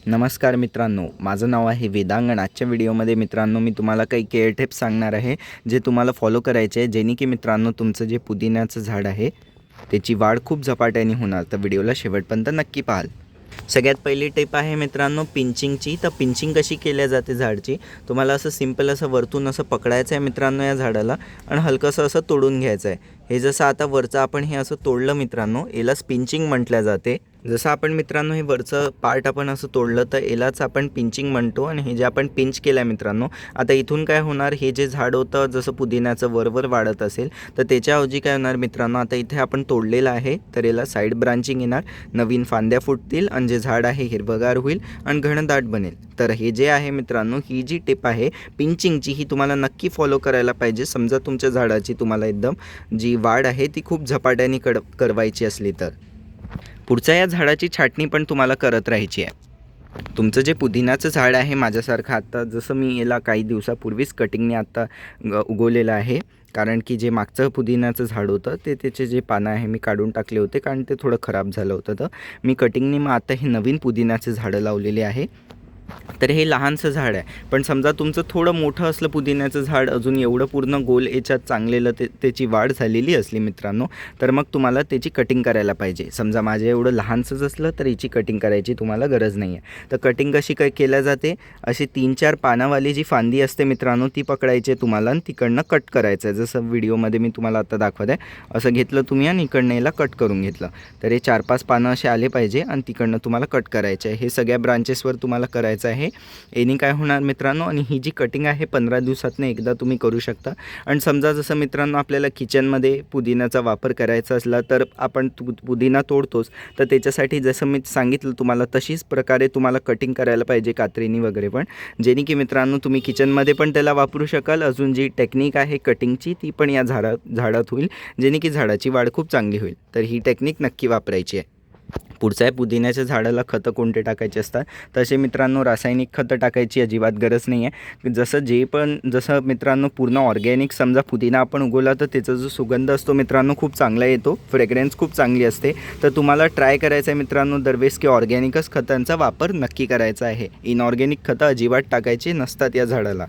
नमस्कार मित्रांनो, माझं नाव आहे वेदांगण। आजच्या व्हिडिओमध्ये मित्रांनो मी तुम्हाला काही केअर टिप्स सांगणार आहे जे तुम्हाला फॉलो करायचे आहे, जेणे की मित्रांनो तुमचं जे पुदिन्याचं झाड आहे त्याची वाढ खूप झपाट्याने होणार। तर व्हिडिओला शेवटपर्यंत नक्की पाहाल। सगळ्यात पहिली टिप आहे मित्रांनो पिंचिंगची। तर पिंचिंग कशी केल्या जाते झाडची, तुम्हाला असं सिंपल असं वरतून असं पकडायचं आहे मित्रांनो या झाडाला आणि हलकंसं असं तोडून घ्यायचं आहे। हे जसं आता वरचं आपण हे असं तोडलं मित्रांनो, यालाच पिंचिंग म्हटलं जाते। जसं आपण मित्रांनो हे वरचं पार्ट आपण असं तोडलं तर यालाच आपण पिंचिंग म्हणतो। आणि हे जे आपण पिंच केलं आहे मित्रांनो, आता इथून काय होणार, हे जे झाड होतं जसं पुदिन्याचं वरवर वाढत असेल तर त्याच्याऐवजी काय होणार मित्रांनो, आता इथे आपण तोडलेलं आहे तर याला साईड ब्रांचिंग येणार, नवीन फांद्या फुटतील आणि जे झाड आहे हिरवगार होईल आणि घनदाट बनेल। तर हे जे आहे मित्रांनो, ही जी टिप आहे पिंचिंगची, ही तुम्हाला नक्की फॉलो करायला पाहिजे। समजा तुमच्या झाडाची तुम्हाला एकदम जी वाढ आहे ती खूप झपाट्याने करवायची असली तर। पुढच्या या झाडाची छाटणी पण तुम्हाला करत राहायची आहे। तुमचं जे पुदिन्याचं झाड आहे माझ्यासारखं, आता जसं मी याला काही दिवसापूर्वीच कटिंगने आता उगवलेलं आहे, कारण की जे मागचं पुदिन्याचं झाड होतं ते त्याचे जे पानं आहे मी काढून टाकले होते, कारण ते थोडं खराब झालं होतं। तर मी कटिंगने मग आता हे नवीन पुदिन्याचे झाडं लावलेले आहे। तर हे लहानसं झाड आहे, पण समजा तुमचं थोडं मोठं असलं पुदिन्याचं झाड, अजून एवढं पूर्ण गोल याच्यात चांगलेलं त्याची वाढ झालेली असली मित्रांनो, तर मग तुम्हाला त्याची कटिंग करायला पाहिजे। समजा माझ्या एवढं लहानसंच असलं तर याची कटिंग करायची तुम्हाला गरज नाही आहे। तर कटिंग कशी काय केल्या जाते, अशी 3-4 पानावाली जी फांदी असते मित्रांनो ती पकडायची तुम्हाला आणि तिकडनं कट करायचं आहे। जसं व्हिडिओमध्ये मी तुम्हाला आता दाखवत आहे, असं घेतलं तुम्ही आणि इकडनं याला कट करून घेतलं तर हे 4-5 पानं असे आले पाहिजे आणि तिकडनं तुम्हाला कट करायचं आहे। हे सगळ्या ब्रांचेसवर तुम्हाला करायचं आहे। याने काय होणार मित्रांनो, आणि ही जी कटिंग आहे 15 दिवसातनं एकदा तुम्ही करू शकता। आणि समजा जसं मित्रांनो आपल्याला किचनमध्ये पुदिन्याचा वापर करायचा असला तर आपण पुदिना तोडतोच, तर त्याच्यासाठी जसं मी सांगितलं तुम्हाला तशीच प्रकारे तुम्हाला कटिंग करायला पाहिजे कात्रीनी वगैरे पण, जेणे की मित्रांनो तुम्ही किचनमध्ये पण त्याला वापरू शकाल। अजून जी टेक्निक आहे कटिंगची ती पण या झाडात होईल, जेणे की झाडाची वाढ खूप चांगली होईल। तर ही टेक्निक नक्की वापरायची आहे। पुढचं आहे पुदिन्याच्या झाडाला खतं कोणते टाकायचे असतात, तसे मित्रांनो रासायनिक खतं टाकायची अजिबात गरज नाही आहे। जसं मित्रांनो पूर्ण ऑर्गॅनिक समजा पुदिना आपण उगवला तर त्याचा जो सुगंध असतो मित्रांनो खूप चांगला येतो, फ्रेग्रन्स खूप चांगली असते। तर तुम्हाला ट्राय करायचं आहे मित्रांनो दरवेळेस की ऑर्गॅनिकच खतांचा वापर नक्की करायचा आहे। इनऑर्गॅनिक खतं अजिबात टाकायची नसतात या झाडाला।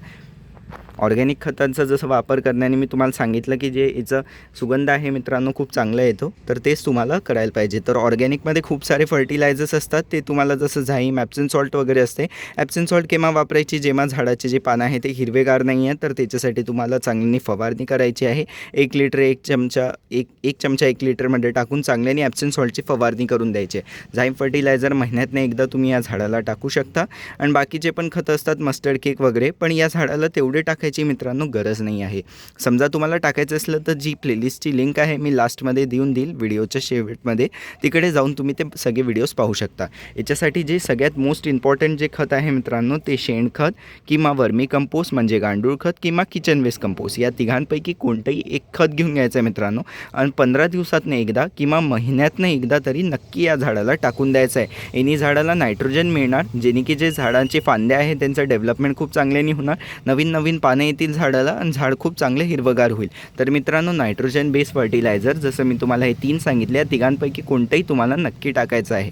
ऑर्गॅनिक खतांचा जसं वापर करण्याने मी तुम्हाला सांगितलं की जे याचा सुगंध आहे मित्रांनो खूप चांगला येतो, तर तेच तुम्हाला करायला पाहिजे। तर ऑर्गॅनिकमध्ये खूप सारे फर्टिलायझर्स असतात, ते तुम्हाला जसं झाईम, ॲप्सम सॉल्ट वगैरे असते। ॲप्सम सॉल्ट केव्हा वापरायची, जेव्हा झाडाचे जे पानं आहे ते हिरवेगार नाही आहे, तर त्याच्यासाठी तुम्हाला चांगली फवारणी करायची आहे। 1 लिटर 1 चमचा 1 लिटरमध्ये टाकून चांगल्याने ॲप्सम सॉल्टची फवारणी करून द्यायची आहे। झाईम फर्टिलायझर महिन्यातनं एकदा तुम्ही या झाडाला टाकू शकता। आणि बाकीचे पण खतं असतात मस्टर्ड केक वगैरे, पण या झाडाला तेवढे टाकायची मित्रांनो गरज नाही आहे। समजा तुम्हाला टाकायचं असलं तर जी प्लेलिस्टची लिंक आहे मी लास्टमध्ये देऊन देईल व्हिडिओच्या शेवटमध्ये, तिकडे जाऊन तुम्ही ते सगळे व्हिडिओज पाहू शकता। याच्यासाठी जे सगळ्यात मोस्ट इम्पॉर्टंट जे खत आहे मित्रांनो ते शेणखत किंवा वर्मी कंपोस्ट म्हणजे गांडूळ खत किंवा किचन वेस्ट कंपोस्ट, या तिघांपैकी कोणतंही एक खत घेऊन घ्यायचं आहे मित्रांनो, आणि 15 दिवसातनं एकदा किंवा महिन्यातनं एकदा तरी नक्की या झाडाला टाकून द्यायचं आहे। याने झाडाला नायट्रोजन मिळणार, जेणे की जे झाडांचे फांद्या आहेत त्यांचं डेव्हलपमेंट खूप चांगल्याने होणार, नवीन पानं येतील झाडाला आणि झाड खूप चांगले हिरवगार होईल। तर मित्रांनो नायट्रोजन बेस्ड फर्टिलायझर जसं मी तुम्हाला हे 3 सांगितले, या तिघांपैकी कोणतंही तुम्हाला नक्की टाकायचं आहे।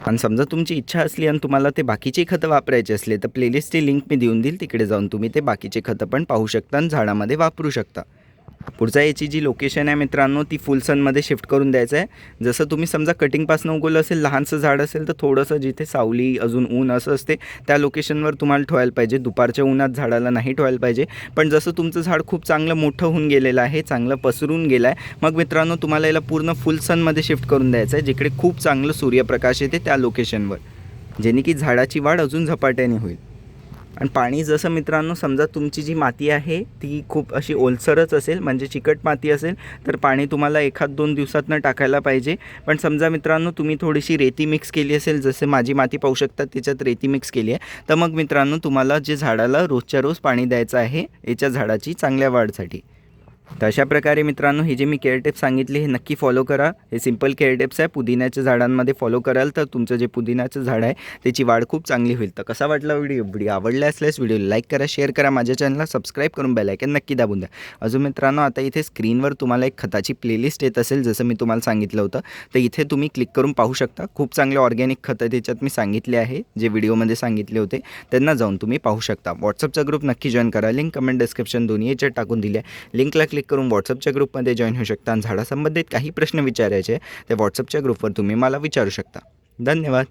आणि समजा तुमची इच्छा असली आणि तुम्हाला ते बाकीचे खतं वापरायचे असले तर प्लेलिस्टची लिंक मी देऊन देईल, तिकडे जाऊन तुम्ही ते बाकीचे खतं पण पाहू शकता आणि झाडामध्ये वापरू शकता। पुढचा याची जी लोकेशन आहे मित्रांनो ती फुल सनमध्ये शिफ्ट करून द्यायचं आहे। जसं तुम्ही समजा कटिंगपासून उगवलं असेल, लहानसं झाड असेल तर थोडंसं जिथे सावली अजून ऊन असं असते त्या लोकेशनवर तुम्हाला ठेवायला पाहिजे। दुपारच्या उन्हात झाडाला नाही ठेवायला पाहिजे। पण जसं तुमचं झाड खूप चांगलं मोठं होऊन गेलेलं आहे, चांगलं पसरून गेलं आहे, मग मित्रांनो तुम्हाला याला पूर्ण फुल सनमध्ये शिफ्ट करून द्यायचं आहे, जिकडे खूप चांगलं सूर्यप्रकाश येते त्या लोकेशनवर, जेणे की झाडाची वाढ अजून झपाट्याने होईल। आणि पाणी जसं मित्रांनो समजा तुमची जी माती आहे ती खूप अशी ओलसरच असेल, म्हणजे चिकट माती असेल तर पाणी तुम्हाला 1-2 दिवसातनं टाकायला पाहिजे। पण समजा मित्रांनो तुम्ही थोडीशी रेती मिक्स केली असेल, जसे माझी माती पाहू शकता त्याच्यात रेती मिक्स केली आहे, तर मग मित्रांनो तुम्हाला जे झाडाला रोजच्या रोज पाणी द्यायचं आहे याच्या झाडाची चांगल्या वाढसाठी। तर अशा प्रकारे मित्रांनो हे जे मी केअर टिप्स सांगितले हे नक्की फॉलो करा. हे सिंपल केअर टिप्स आहे. पुदिन्याच्या झाडांमध्ये फॉलो कराल तर तुमचं जे पुदिन्याचं झाड आहे त्याची वाढ खूप चांगली होईल. तर कसा वाटला व्हिडिओ आवडला असल्यास व्हिडिओला लाईक करा, शेअर करा, माझ्या चॅनलला सबस्क्राईब करून बेल आयकॉन नक्की दाबून द्या. अजून मित्रांनो आता इथे स्क्रीनवर तुम्हाला एक खताची प्लेलिस्ट येत असेल जसं मी तुम्हाला सांगितलं होतं. तर इथे तुम्ही क्लिक करून पाहू शकता. खूप चांगले ऑर्गॅनिक खतं त्याच्यात मी सांगितले आहे जे व्हिडिओमध्ये सांगितले होते. त्यांना जाऊन तुम्ही पाहू शकता. व्हॉट्सअपचा ग्रुप नक्की जॉईन करा. लिंक कमेंट डिस्क्रिप्शन दोन्ही याच्यात टाकून दिली आहे. लिंकला क्लिक करून व्हॉट्सअपच्या ग्रुपमध्ये जॉईन होऊ शकता आणि झाडासंबंधित काही प्रश्न विचारायचे ते व्हॉट्सअपच्या ग्रुपवर तुम्ही मला विचारू शकता. धन्यवाद.